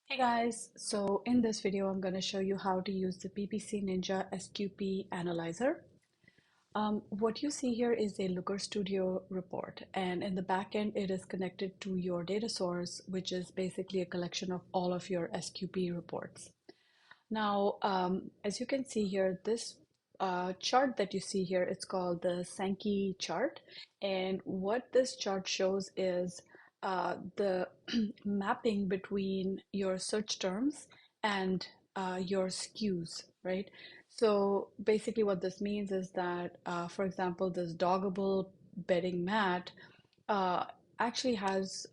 Hey guys, so in this video I'm going to show you how to use the PPC Ninja SQP analyzer. What you see here is a Looker Studio report, and in the backend it is connected to your data source, which is basically a collection of all of your SQP reports. Now, as you can see here, this chart that you see here, it's called the Sankey chart. And what this chart shows is the mapping between your search terms and your SKUs, right? So basically what this means is that, for example, this doggable bedding mat uh, actually has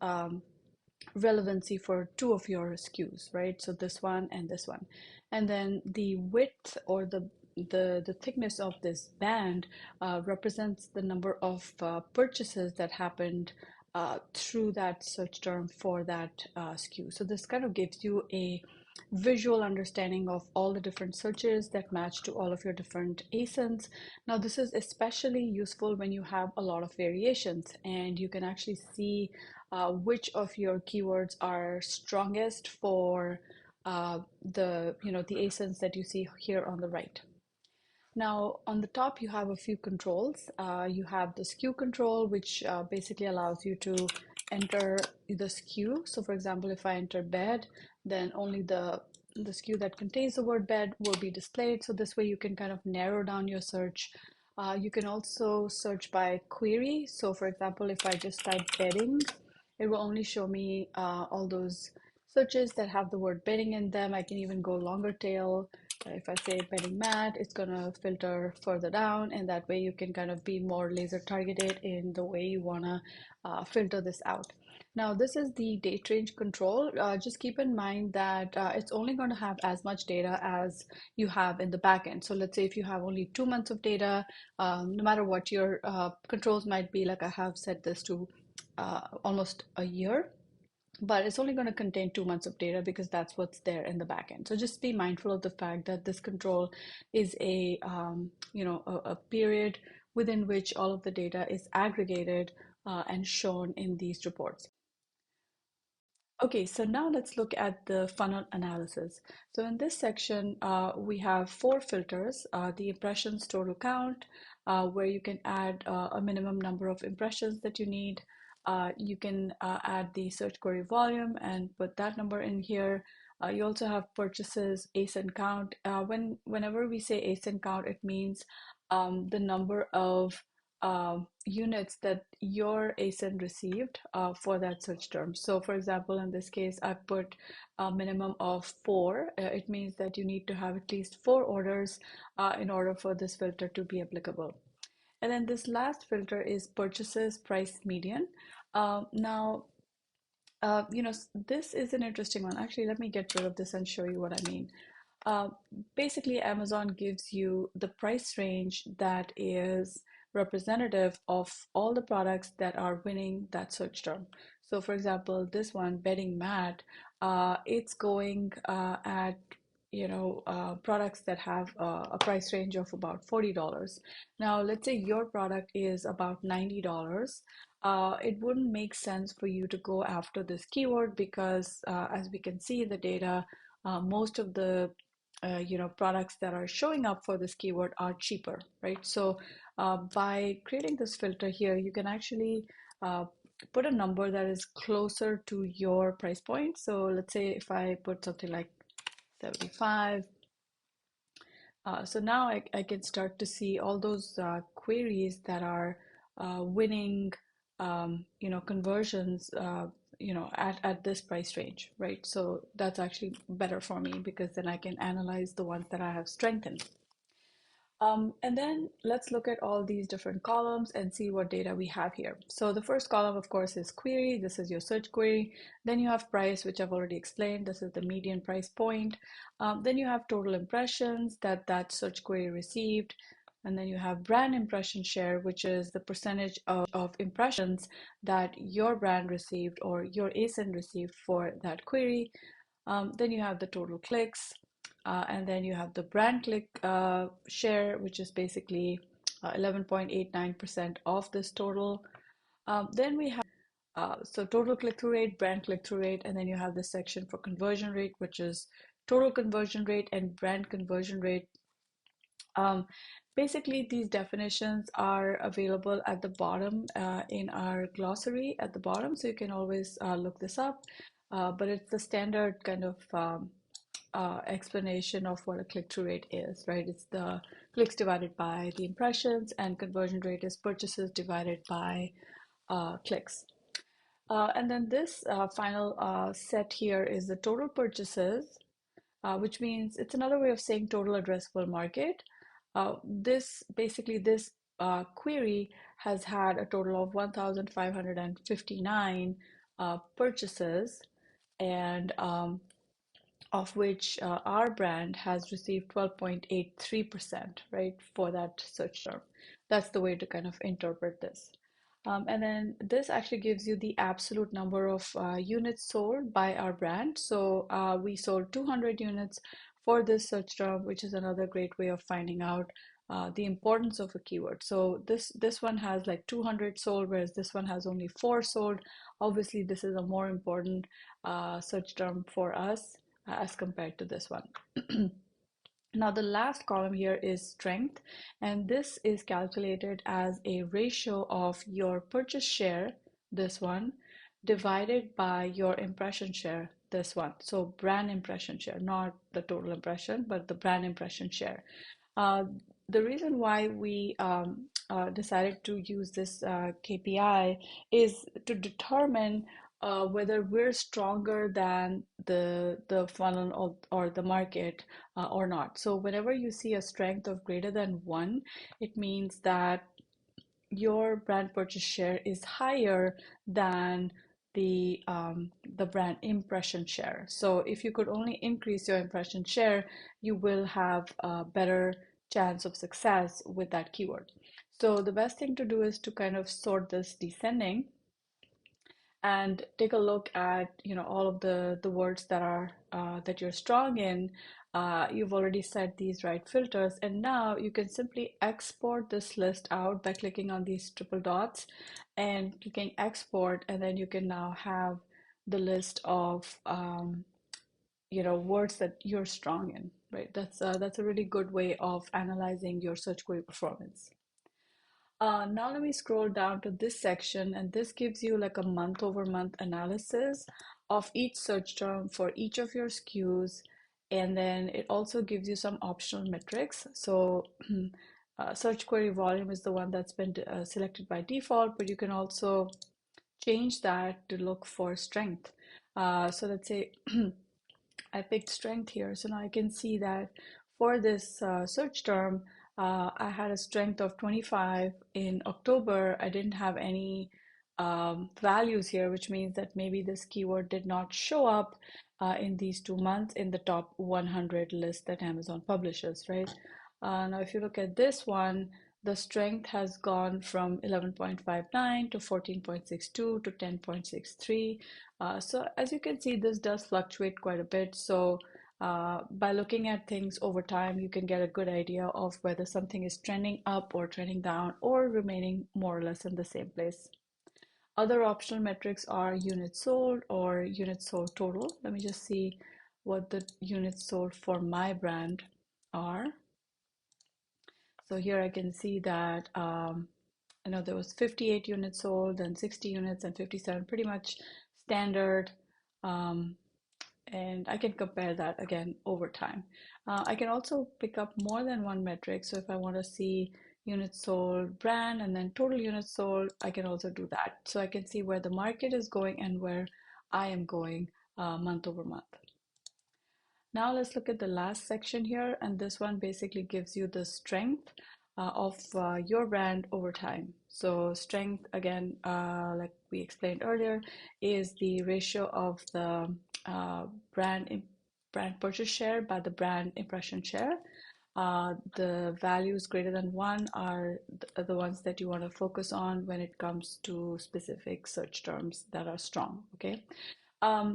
relevancy for two of your SKUs, right? So this one and this one. And then the width or the thickness of this band represents the number of purchases that happened through that search term for that SKU. So this kind of gives you a visual understanding of all the different searches that match to all of your different ASINs. Now, this is especially useful when you have a lot of variations and you can actually see which of your keywords are strongest for the ASINs that you see here on the right. Now, on the top, you have a few controls. You have the SKU control, which basically allows you to enter the SKU. So, for example, if I enter bed, then only the SKU that contains the word bed will be displayed. So this way you can kind of narrow down your search. You can also search by query. So, for example, if I just type bedding, it will only show me all those searches that have the word bedding in them. I can even go longer tail. If I say bedding mat, it's gonna filter further down, and that way you can kind of be more laser targeted in the way you wanna filter this out. Now, this is the date range control. Just keep in mind that it's only going to have as much data as you have in the backend. So let's say if you have only 2 months of data, no matter what your controls might be, like I have set this to almost a year, but it's only going to contain 2 months of data because that's what's there in the backend. So just be mindful of the fact that this control is a period within which all of the data is aggregated and shown in these reports. Okay, so now let's look at the funnel analysis. So in this section, we have four filters, the impressions total count, where you can add a minimum number of impressions that you need. You can add the search query volume and put that number in here. You also have purchases, ASIN count. Whenever we say ASIN count, it means the number of units that your ASIN received for that search term. So for example, in this case, I put a minimum of 4. It means that you need to have at least 4 orders in order for this filter to be applicable. And then this last filter is purchases price median. Now, this is an interesting one. Actually, let me get rid of this and show you what I mean. Uh, Basically, Amazon gives you the price range that is representative of all the products that are winning that search term. So, for example, this one, bedding mat, it's going at products that have a price range of about $40. Now, let's say your product is about $90. It wouldn't make sense for you to go after this keyword because, as we can see in the data, most of the products that are showing up for this keyword are cheaper, right? So by creating this filter here, you can actually put a number that is closer to your price point. So let's say if I put something like 75. So now I can start to see all those queries that are winning, conversions, at this price range, right? So that's actually better for me because then I can analyze the ones that I have strengthened. And then let's look at all these different columns and see what data we have here. So the first column, of course, is query. This is your search query. Then you have price, which I've already explained. This is the median price point. Then you have total impressions that search query received. And then you have brand impression share, which is the percentage of impressions that your brand received or your ASIN received for that query. Then you have the total clicks, and then you have the brand click share, which is basically 11.89% of this total. Then we have So total click-through rate, brand click-through rate, and then you have this section for conversion rate, which is total conversion rate and brand conversion rate. Um, Basically, these definitions are available at the bottom in our glossary at the bottom, so you can always look this up. But it's the standard kind of explanation of what a click-through rate is, right? It's the clicks divided by the impressions, and conversion rate is purchases divided by clicks. And then this final set here is the total purchases, which means it's another way of saying total addressable market. This query has had a total of 1,559 purchases, and of which our brand has received 12.83%, right, for that search term. That's the way to kind of interpret this. And then this actually gives you the absolute number of units sold by our brand. So we sold 200 units for this search term, which is another great way of finding out the importance of a keyword. So this one has like 200 sold, whereas this one has only 4 sold. Obviously, this is a more important search term for us as compared to this one. Now, the last column here is strength, and this is calculated as a ratio of your purchase share, this one, divided by your impression share, this one. So brand impression share, not the total impression, but the brand impression share. Uh, the reason why we decided to use this KPI is to determine whether we're stronger than the funnel or the market or not. So whenever you see a strength of greater than 1, it means that your brand purchase share is higher than the brand impression share. So if you could only increase your impression share, you will have a better chance of success with that keyword. So the best thing to do is to kind of sort this descending and take a look at all of the words that are that you're strong in. You've already set these right filters, and now you can simply export this list out by clicking on these triple dots and clicking export, and then you can now have the list of words that you're strong in, right? That's a really good way of analyzing your search query performance. Now let me scroll down to this section, and this gives you like a month over month analysis of each search term for each of your SKUs. And then it also gives you some optional metrics. So search query volume is the one that's been selected by default, but you can also change that to look for strength. So let's say I picked strength here. So now I can see that for this search term, I had a strength of 25 in October. I didn't have any values here, which means that maybe this keyword did not show up in these 2 months in the top 100 list that Amazon publishes, right? Now, if you look at this one, the strength has gone from 11.59 to 14.62 to 10.63. So as you can see, this does fluctuate quite a bit. So by looking at things over time, you can get a good idea of whether something is trending up or trending down or remaining more or less in the same place. Other optional metrics are units sold or units sold total. Let me just see what the units sold for my brand are. So here I can see that there was 58 units sold, then 60 units and 57, pretty much standard. Um, and I can compare that again over time. I can also pick up more than one metric. So if I want to see units sold brand and then total units sold, I can also do that. So I can see where the market is going and where I am going month over month. Now let's look at the last section here, and this one basically gives you the strength of your brand over time. So strength, again, like we explained earlier, is the ratio of the brand purchase share by the brand impression share. The values greater than 1 are the ones that you want to focus on when it comes to specific search terms that are strong, okay?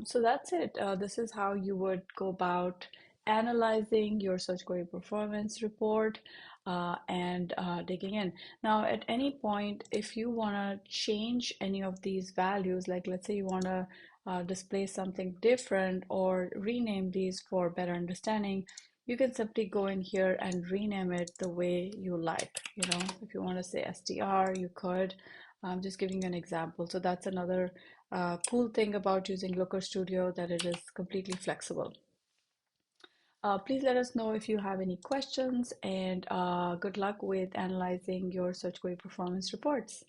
So that's it. This is how you would go about analyzing your search query performance report and digging in. Now, at any point, if you want to change any of these values, like let's say you want to display something different or rename these for better understanding, you can simply go in here and rename it the way you like. You know, if you want to say STR, you could. I'm just giving you an example. So that's another cool thing about using Looker Studio, that it is completely flexible. Please let us know if you have any questions, and good luck with analyzing your search query performance reports.